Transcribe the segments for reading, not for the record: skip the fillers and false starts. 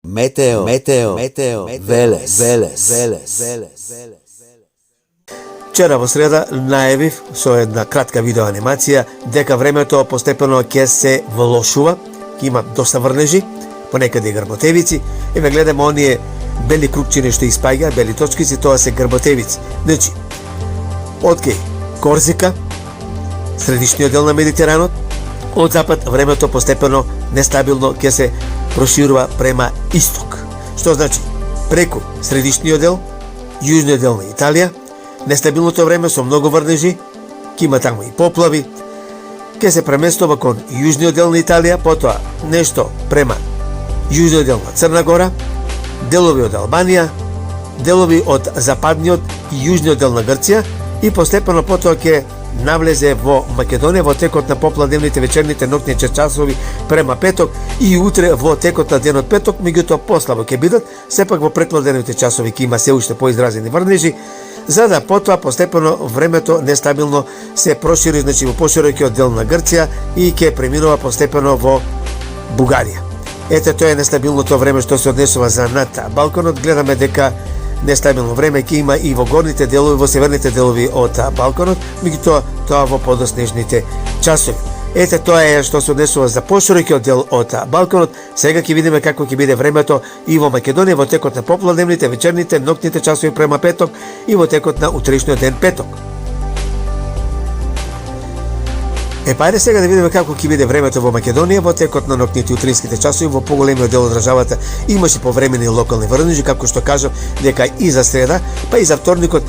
Метео, Велес. Вчера во среда најавив со една кратка видеоанимација дека времето постепено ќе се влошува, ќе има доста врнежи, понекаде и грмотевици. Еве гледаме оние бели крупчини што испаѓа, бели точкици, тоа се грмотевици. Значи, од кај Корзика, средишниот дел на Медитеранот, од запад времето постепено нестабилно ќе се проширува према исток. Што значи, преку средишниот дел, јужниот дел на Италија, нестабилното време со многу врнежи, ќе има таму и поплави, ќе се преместува кон јужниот дел на Италија, потоа нешто према јужниот дел на Црна Гора, делови од Албанија, делови од западниот и јужниот дел на Грција и постепено потоа ќе навлезе во Македонија во текот на попладневните, вечерните, ноќните часови према петок и утре во текот на денот петок, меѓутоа послабо ќе бидат, сепак во предпладневните часови ќе има се уште поизразени врнежи, за да потоа постепено времето нестабилно се прошири, значи во поширокиот дел на Грција и ќе преминува постепено во Бугарија. Ете, тоа е нестабилното време што се однесува за над Балканот. Гледаме дека нестабилно време ќе има и во горните делови, во северните делови од Балканот, меѓутоа тоа во подоснежните часови. Ете, тоа е што се однесува за поширокиот дел од Балканот. Сега ќе видиме како ќе биде времето и во Македонија во текот на попладневните, вечерните, ноќните часови према петок и во текот на утрешниот ден петок. Ајде сега да видиме како ќе биде времето во Македонија во текот на ноќните и утринските часови. Во поголемиот дел од државата имаше повремени локални врнежи, како што кажав дека и за среда, па и за вторникот.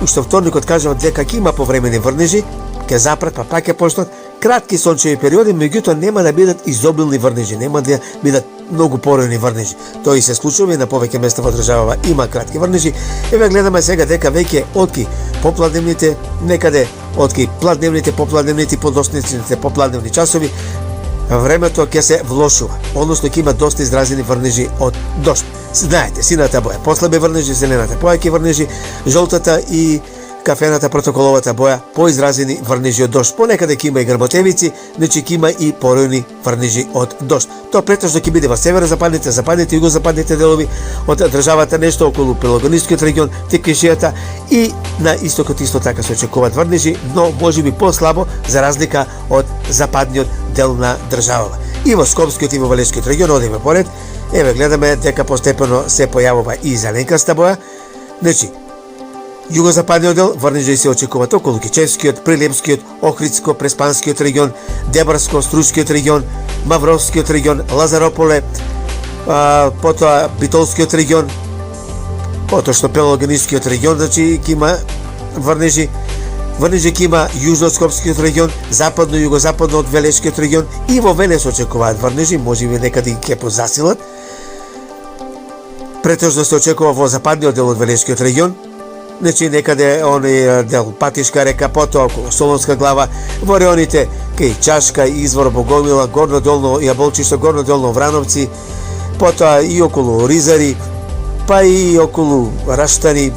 Уште вторникот кажав дека ќе има повремени врнежи, ќе запрат, па пак ќе почнат кратки сончеви периоди, меѓутоа нема да бидат изобилни врнежи, нема да бидат многу поројни врнежи. Тоа и се случува и на повеќе места во државава има кратки врнежи. Еве гледаме сега дека веќе отки попладневните, некаде отки пладневните, попладневните, подоснежните попладневни часови, времето ќе се влошува, односно ќе има доста изразени врнежи од дожд. Знаете, сината боја послабе врнежи, зелената појаки врнежи, жолтата и кафената протоколовата боја поизразени врнежи од дожд. Понекаде ќе има и грмотевици, значи ќе има и поројни врнежи од дожд. Тоа претежно ќе биде во северозападните, западните и југозападните делови од државата, нешто околу Пелагонискиот регион, теквишијата и на истокот исто така се очекуваат врнежи, но можеби послабо за разлика од западниот дел на државава. И во Скопскиот и во Валешкиот регион одиме поред. Еве гледаме дека постепено се појавува и зеленкаста боја. Значи, југозападниот дел врнежи се очекуваат околу Кичевскиот, Прилепскиот, Охридско, Преспанскиот регион, Дебарско, Струшкиот регион, Мавровскиот регион, Лазарополе, потоа Битолскиот регион, потоа што Пелагонискиот регион, значи ќе има врнежи ќе има јужно од Скопскиот регион, западно и југозападно од Велешкиот регион и во Велес очекуваат врнежи, можеби некаде ќе позасилат. Претежно се очекува во западниот дел од Велешкиот регион, значи некаде оној дел Патишка река, потоа околу Солонска глава, во реоните кај Чашка, Извор, Богомила, горно-долно Јаболчиште, горно-долно Врановци, потоа и околу Ризари, па и околу Раштани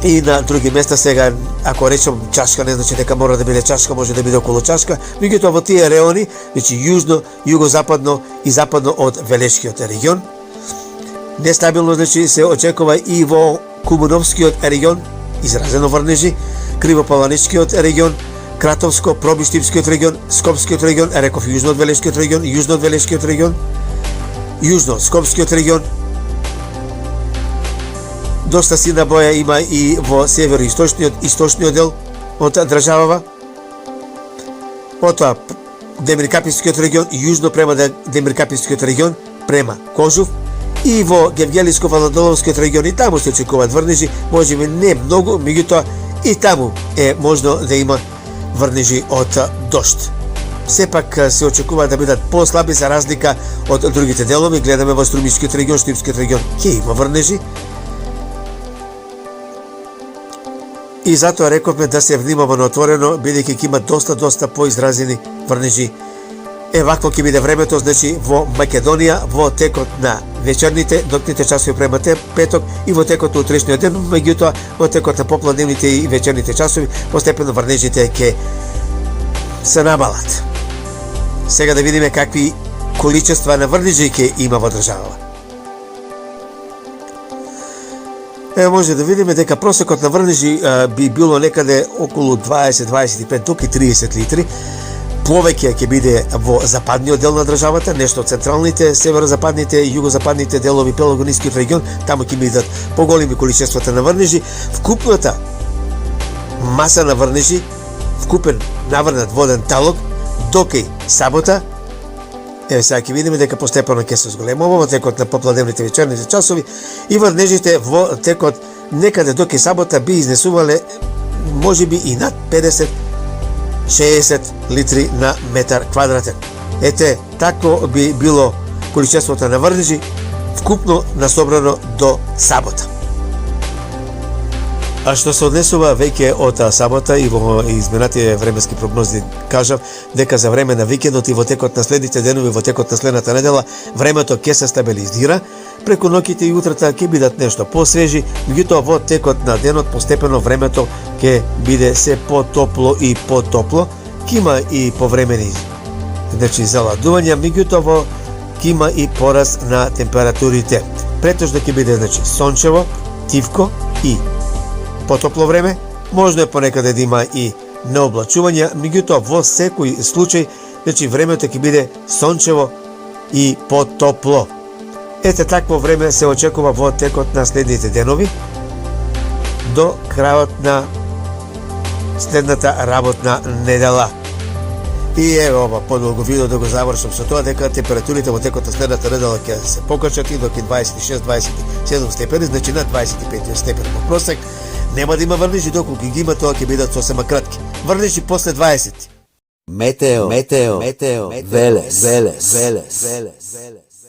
и на други места. Сега, ако речем Чашка, не значи дека мора да биде Чашка, може да биде околу Чашка, меѓутоа во тие реони, значи јужно, југозападно и западно од Велешкиот регион. Нестабилно, значи, се очекува и во Кумановскиот регион, изразено врнежи, Кривопаланичкиот регион, Кратовско, Пробиштипскиот регион, Скопскиот регион, реков јужно од Велешкиот регион, јужно од Велешкиот регион, јужно од Скопскиот регион. Доста сина боја има и во северо-источниот дел од државава. Потоа Демиркапискиот регион, јужно према Демиркапискиот регион, према Кожув. И во Гевгелиско-Валадоловскиот регион и таму се очекуваат врнежи, можеби не многу, меѓутоа и таму е можно да има врнежи од дожд. Сепак се очекува да бидат послаби за разлика од другите делови. Гледаме во Струмишкиот регион, Штипскиот регион ќе има врнежи. И затоа рековме да се внимава на отворено, бидејќи ќе има доста поизразени врнежи. Вакво ќе биде времето, значи во Македонија во текот на вечерните, ноќните часови према петок и во текот на утрешниот ден, меѓутоа во текот на попладневните и вечерните часови постепено врнежите ќе се намалат. Сега да видиме какви количества на врнежи ќе има во државава. може да видиме дека просекот на врнежи би било некаде околу 20-25 тук и 30 литри. Повеќе ќе биде во западниот дел на државата, нешто централните, северозападните и југозападните делови Пелагонискиот регион, таму ќе бидат поголеми количествата на врнежи. Вкупната маса на врнежи, вкупен наврнат воден талог, докај сабота, сега ќе видиме дека постепено ќе се зголемува во текот на попладневните вечерните часови и врнежите во текот некаде докај сабота би изнесувале можеби и над 50-60 литри на метар квадратен. Ете, такво би било количеството на врнежи вкупно насобрано до сабота. А што се однесува веќе од сабота и во изменатите временски прогнози, кажав дека за време на викендот и во текот на следните денови, во текот на следната недела, времето ќе се стабилизира, преку ноќите и утрата ќе бидат нешто посвежи, меѓутоа во текот на денот постепено времето ќе биде се потопло и потопло, ќе има и повремени заладувања, меѓутоа ќе има и пораст на температурите. Претежно ќе биде сончево, тивко и потопло време, можно е понекаде да има и необлачувања, меѓутоа во секој случај, времето ќе биде сончево и потопло. Ете, такво време се очекува во текот на следните денови до крајот на следната работна недела. И ево ова подолго видео да го завршам со тоа дека температурите во текот на следната недела ќе се покачат и до 26-27 степени, значи на 25 степени во просек. Нема да има врнежи, доколку ги има, тоа ќе бидат сосема кратки. Врнежи после 20. Метео, Велес.